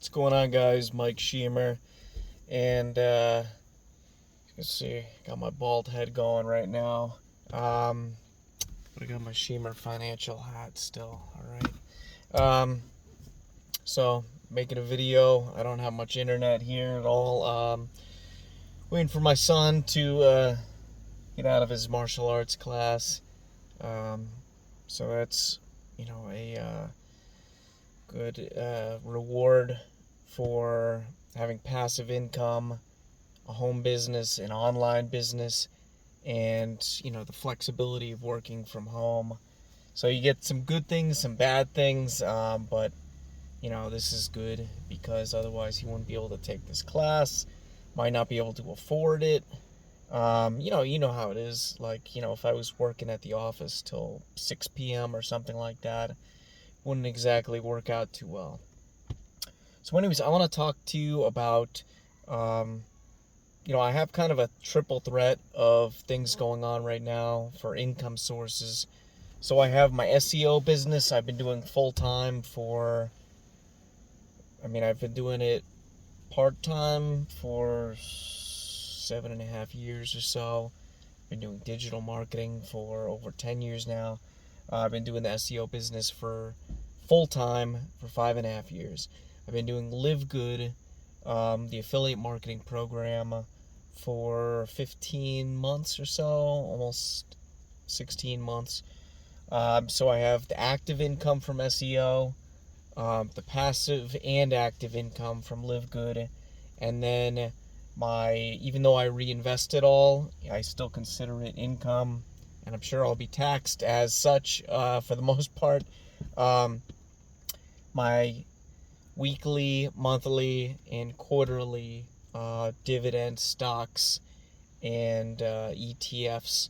What's going on, guys? Mike Sheemer, and you can see, got my bald head going right now. But I got my Sheemer financial hat still. All right. So making a video. I don't have much internet here at all. Waiting for my son to get out of his martial arts class. So that's a good reward for having passive income, a home business, an online business, and the flexibility of working from home. So you get some good things, some bad things, but this is good because otherwise he wouldn't be able to take this class, might not be able to afford it. You know how it is. Like, if I was working at the office till 6 p.m. or something like that, wouldn't exactly work out too well. So anyways, I want to talk to you about, I have kind of a triple threat of things going on right now for income sources. So I have my SEO business. I've been doing full-time I've been doing it part-time for 7.5 years or so. Been doing digital marketing for over 10 years now. I've been doing the SEO business for full-time for 5.5 years. I've been doing Live Good, the affiliate marketing program, for 15 months or so, almost 16 months. So I have the active income from SEO, the passive and active income from Live Good, and then even though I reinvest it all, I still consider it income, and I'm sure I'll be taxed as such for the most part. My weekly, monthly, and quarterly dividend stocks and ETFs,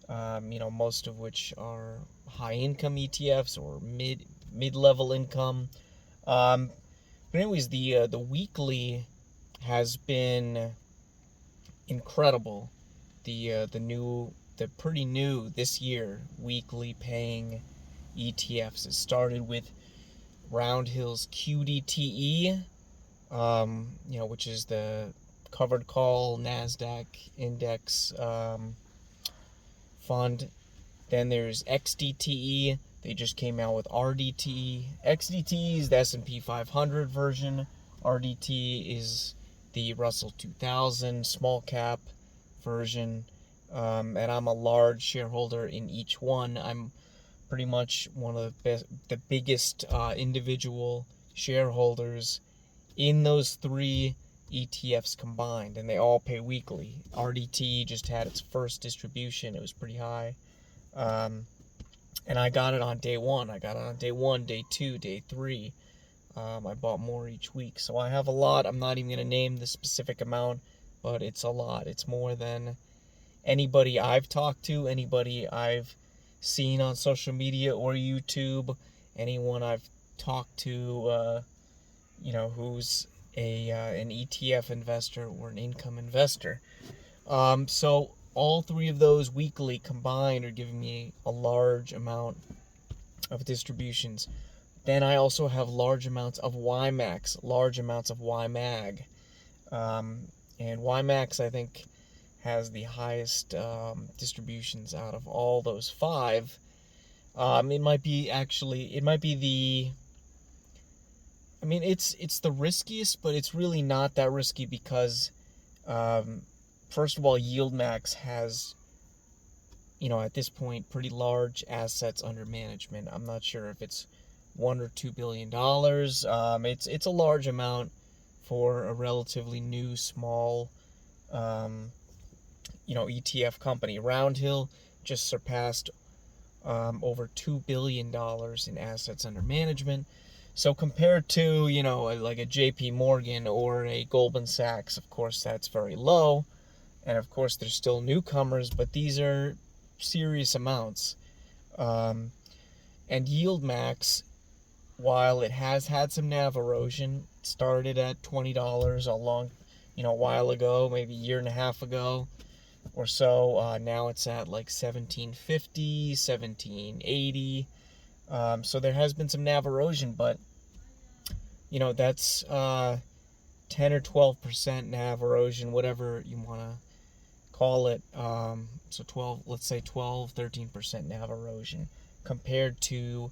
most of which are high income ETFs or mid-level income. But anyways, the weekly has been incredible. The pretty new this year weekly paying ETFs. It started with Roundhill's QDTE, which is the covered call NASDAQ index fund. Then there's XDTE. They just came out with RDTE. XDTE is the S&P 500 version. RDT is the Russell 2000 small cap version. And I'm a large shareholder in each one. I'm pretty much one of the biggest individual shareholders in those three ETFs combined, and they all pay weekly. RDT just had its first distribution. It was pretty high. And I got it on day one. I got it on day 1, day 2, day 3. I bought more each week. So I have a lot. I'm not even going to name the specific amount, but it's a lot. It's more than anybody I've talked to, anybody I've seen on social media or YouTube, anyone I've talked to, who's an ETF investor or an income investor. So all three of those weekly combined are giving me a large amount of distributions. Then I also have large amounts of YieldMax, large amounts of YMAG. And YieldMax, I think, has the highest distributions out of all those 5. It might be it's the riskiest, but it's really not that risky because, first of all, YieldMax has, at this point, pretty large assets under management. I'm not sure if it's $1 or $2 billion. It's a large amount for a relatively new, small, ETF company. Roundhill just surpassed over $2 billion in assets under management. So compared to, like a JP Morgan or a Goldman Sachs, of course, that's very low. And of course, there's still newcomers, but these are serious amounts. And YieldMax, while it has had some NAV erosion, it started at $20 a while ago, maybe a year and a half ago or so. Now it's at like $17.50, $17.80. So there has been some NAV erosion, but that's 10 or 12% NAV erosion, whatever you want to call it. So 12, let's say 12, 13% NAV erosion compared to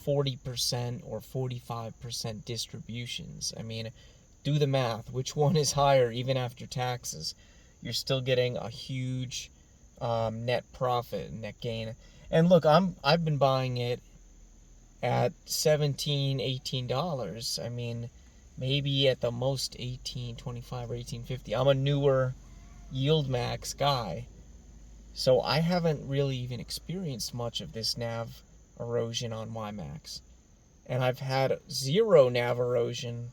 40% or 45% distributions. I mean, do the math. Which one is higher even after taxes? You're still getting a huge net profit, net gain. And look, I've been buying it at $17, $18. I mean, maybe at the most 18.25 or 18.50. I'm a newer YieldMax guy, so I haven't really even experienced much of this NAV erosion on YMax. And I've had zero NAV erosion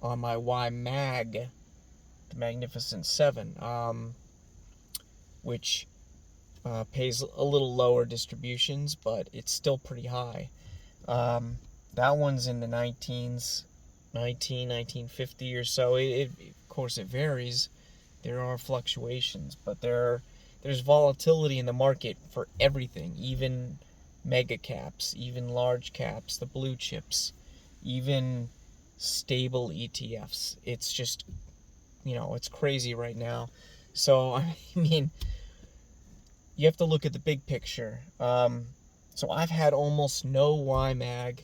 on my YMag, the Magnificent 7, which pays a little lower distributions, but it's still pretty high. That one's in the 1950 or so. Of course, it varies. There are fluctuations, but there's volatility in the market for everything, even mega caps, even large caps, the blue chips, even stable ETFs. It's just, it's crazy right now. So, I mean, you have to look at the big picture. So I've had almost no YMag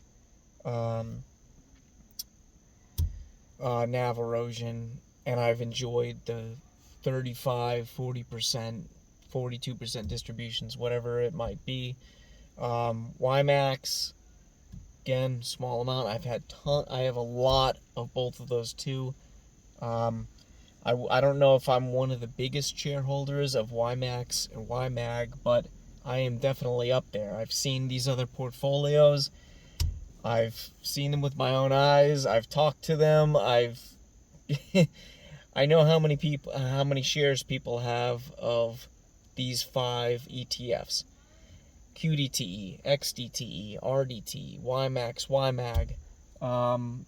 NAV erosion, and I've enjoyed the 35, 40%, 42% distributions, whatever it might be. YMax, again, small amount. I have a lot of both of those too. I don't know if I'm one of the biggest shareholders of YMax and YMag, but I am definitely up there. I've seen these other portfolios. I've seen them with my own eyes. I've talked to them. I know how many shares people have of these 5 ETFs. QDTE, XDTE, RDT, YMax, YMag.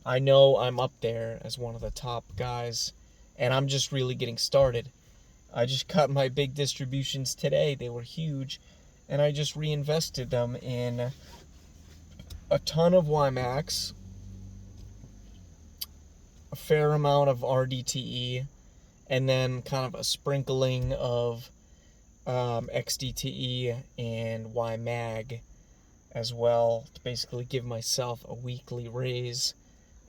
I know I'm up there as one of the top guys, and I'm just really getting started. I just got my big distributions today. They were huge, and I just reinvested them in a ton of YMax, a fair amount of RDTE, and then kind of a sprinkling of XDTE and YMag as well, to basically give myself a weekly raise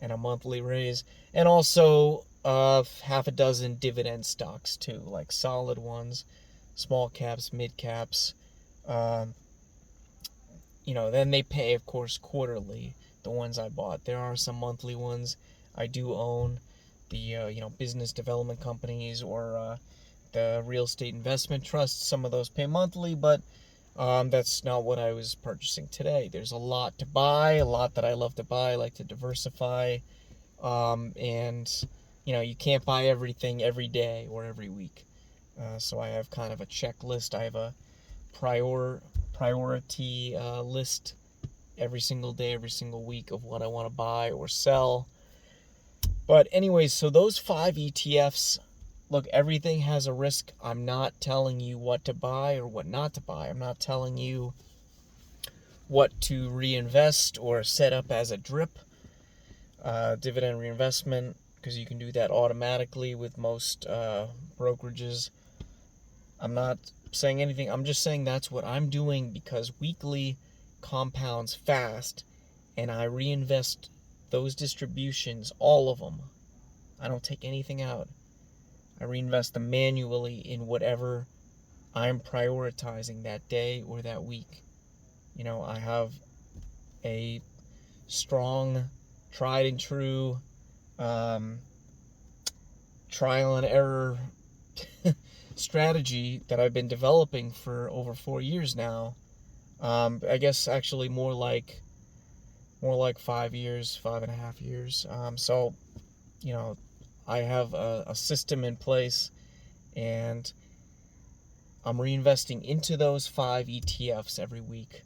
and a monthly raise, and also half a dozen dividend stocks too, like solid ones, small caps, mid caps. Then they pay, of course, quarterly, the ones I bought. There are some monthly ones. I do own the business development companies or the real estate investment trusts. Some of those pay monthly, but that's not what I was purchasing today. There's a lot to buy, a lot that I love to buy. I like to diversify, and you can't buy everything every day or every week. So I have kind of a checklist. I have a priority list every single day, every single week of what I want to buy or sell. But anyways, so those 5 ETFs, look, everything has a risk. I'm not telling you what to buy or what not to buy. I'm not telling you what to reinvest or set up as a DRIP, dividend reinvestment, because you can do that automatically with most brokerages. I'm not saying anything. I'm just saying that's what I'm doing, because weekly compounds fast, and I reinvest those distributions, all of them. I don't take anything out. I reinvest them manually in whatever I'm prioritizing that day or that week. I have a strong, tried and true, trial and error strategy that I've been developing for over 4 years now. I guess actually more like 5 years, 5.5 years. So, I have a system in place, and I'm reinvesting into those 5 ETFs every week.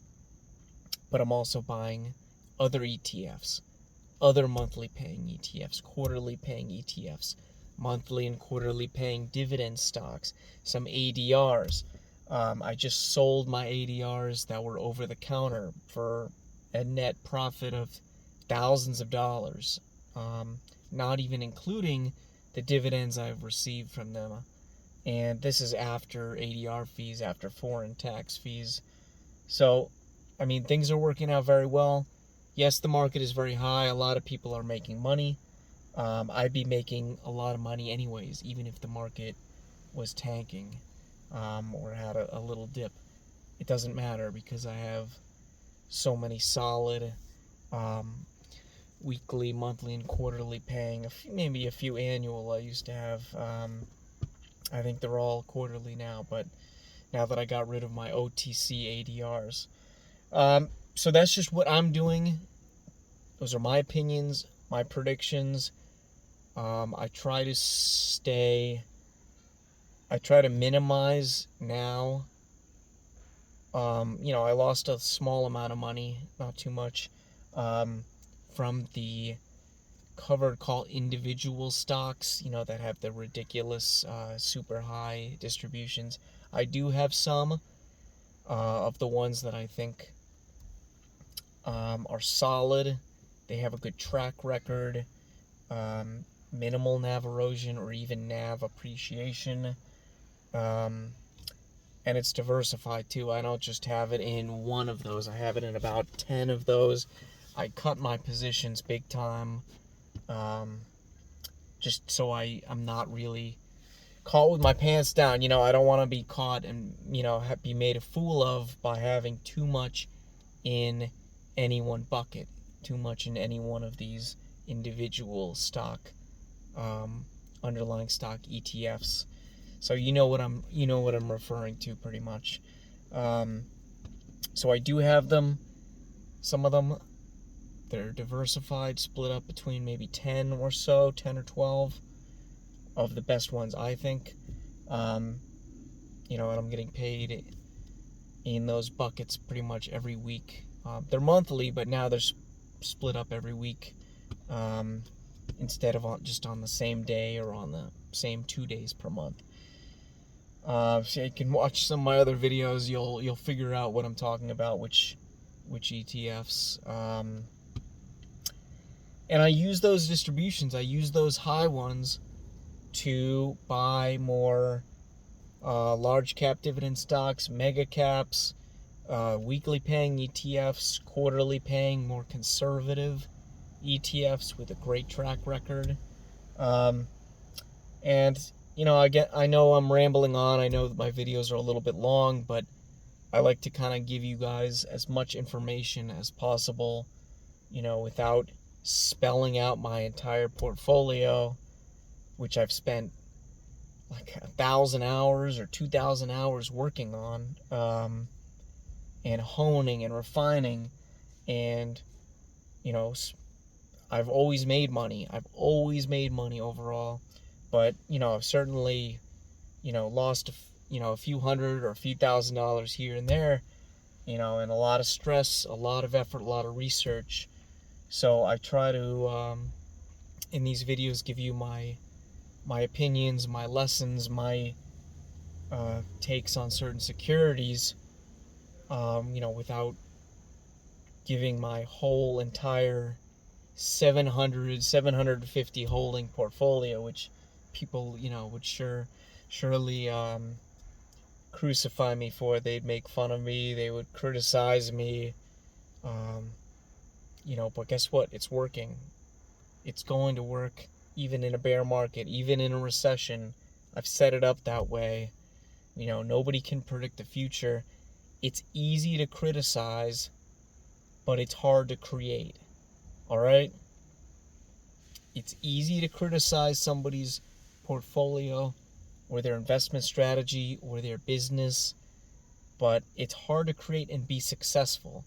But I'm also buying other ETFs, other monthly paying ETFs, quarterly paying ETFs, monthly and quarterly paying dividend stocks, some ADRs. I just sold my ADRs that were over the counter for a net profit of thousands of dollars. not even including the dividends I've received from them. And this is after ADR fees, after foreign tax fees. So, I mean, things are working out very well. Yes, the market is very high. A lot of people are making money. I'd be making a lot of money anyways, even if the market was tanking or had a little dip. It doesn't matter because I have so many solid weekly, monthly, and quarterly paying, maybe a few annual I used to have. I think they're all quarterly now, but now that I got rid of my OTC ADRs. So that's just what I'm doing. Those are my opinions, my predictions. I try to minimize now. I lost a small amount of money, not too much, from the covered call individual stocks, that have the ridiculous, super high distributions. I do have some of the ones that I think are solid. They have a good track record, minimal NAV erosion or even NAV appreciation. And it's diversified too. I don't just have it in one of those. I have it in about 10 of those. I cut my positions big time, just so I'm not really caught with my pants down. I don't want to be caught and, be made a fool of by having too much in any one bucket, too much in any one of these individual stock, underlying stock ETFs. So you know what I'm referring to pretty much. So I do have them. Some of them, they're diversified, split up between maybe 10 or 12 of the best ones, I think. And I'm getting paid in those buckets pretty much every week. They're monthly, but now they're split up every week, instead of just on the same day or on the same 2 days per month. So you can watch some of my other videos. You'll figure out what I'm talking about, which ETFs. And I use those distributions. I use those high ones to buy more large cap dividend stocks, mega caps, weekly paying ETFs, quarterly paying more conservative ETFs with a great track record. And I know I'm rambling on. I know that my videos are a little bit long, but I like to kind of give you guys as much information as possible, without spelling out my entire portfolio, which I've spent like 1,000 hours or 2,000 hours working on, and honing and refining. And, I've always made money. I've always made money overall. But, I've certainly, lost, a few hundred or a few $1,000s here and there, and a lot of stress, a lot of effort, a lot of research. So I try to, in these videos, give you my opinions, my lessons, my takes on certain securities, without giving my whole entire 750 holding portfolio, which people, would surely crucify me for. They'd make fun of me. They would criticize me. But guess what? It's working. It's going to work even in a bear market, even in a recession. I've set it up that way. Nobody can predict the future. It's easy to criticize, but it's hard to create. All right? It's easy to criticize somebody's portfolio or their investment strategy or their business, but it's hard to create and be successful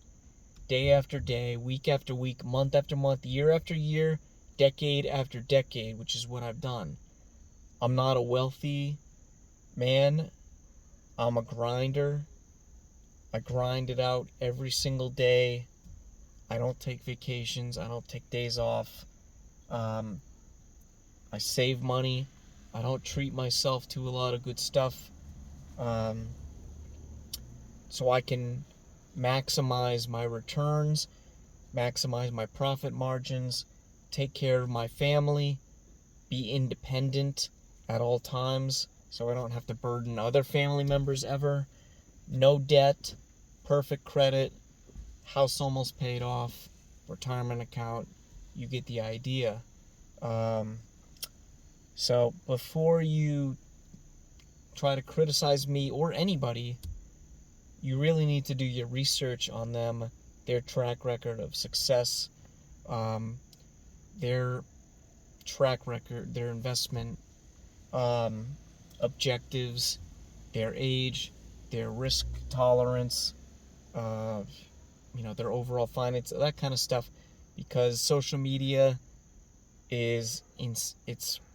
day after day, week after week, month after month, year after year, decade after decade, which is what I've done. I'm not a wealthy man. I'm a grinder. I grind it out every single day. I don't take vacations. I don't take days off. I save money. I don't treat myself to a lot of good stuff, so I can maximize my returns, maximize my profit margins, take care of my family, be independent at all times so I don't have to burden other family members ever. No debt, perfect credit, house almost paid off, retirement account. You get the idea. So before you try to criticize me or anybody, you really need to do your research on them, their track record of success, their track record, their investment objectives, their age, their risk tolerance, their overall finance, that kind of stuff, because social media it's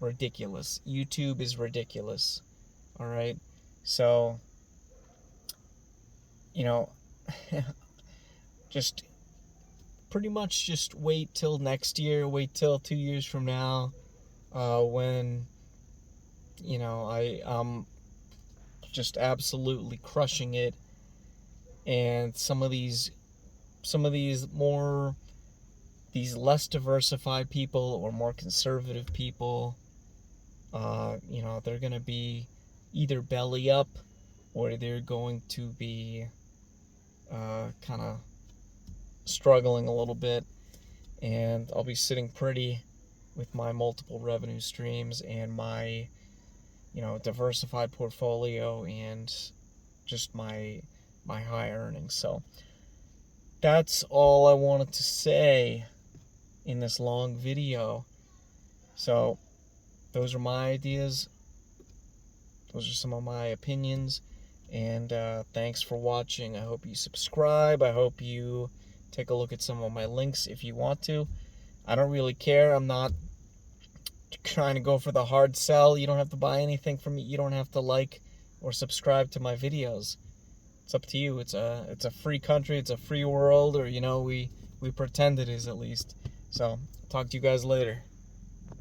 ridiculous. YouTube is ridiculous. All right, so just pretty much just wait till next year, wait till 2 years from now, when I'm just absolutely crushing it, and some of these less diversified people or more conservative people, they're gonna be either belly up or they're going to be kind of struggling a little bit, and I'll be sitting pretty with my multiple revenue streams and my diversified portfolio and just my high earnings. So that's all I wanted to say in this long video. So those are my ideas, those are some of my opinions, and thanks for watching. I hope you subscribe. I hope you take a look at some of my links if you want to. I don't really care. I'm not trying to go for the hard sell. You don't have to buy anything from me. You don't have to like or subscribe to my videos. It's up to you. It's a free country. It's a free world, or we pretend it is, at least. So talk to you guys later.